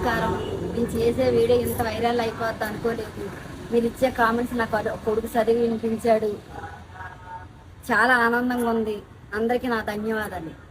నమస్కారం. నేను చేసే వీడియో ఇంత వైరల్ అయిపోద్ది అనుకోలేదు. మీరు ఇచ్చే కామెంట్స్ నా కొడుకు చదివి వినిపించాడు. చాలా ఆనందంగా ఉంది. అందరికీ నా ధన్యవాదాలు.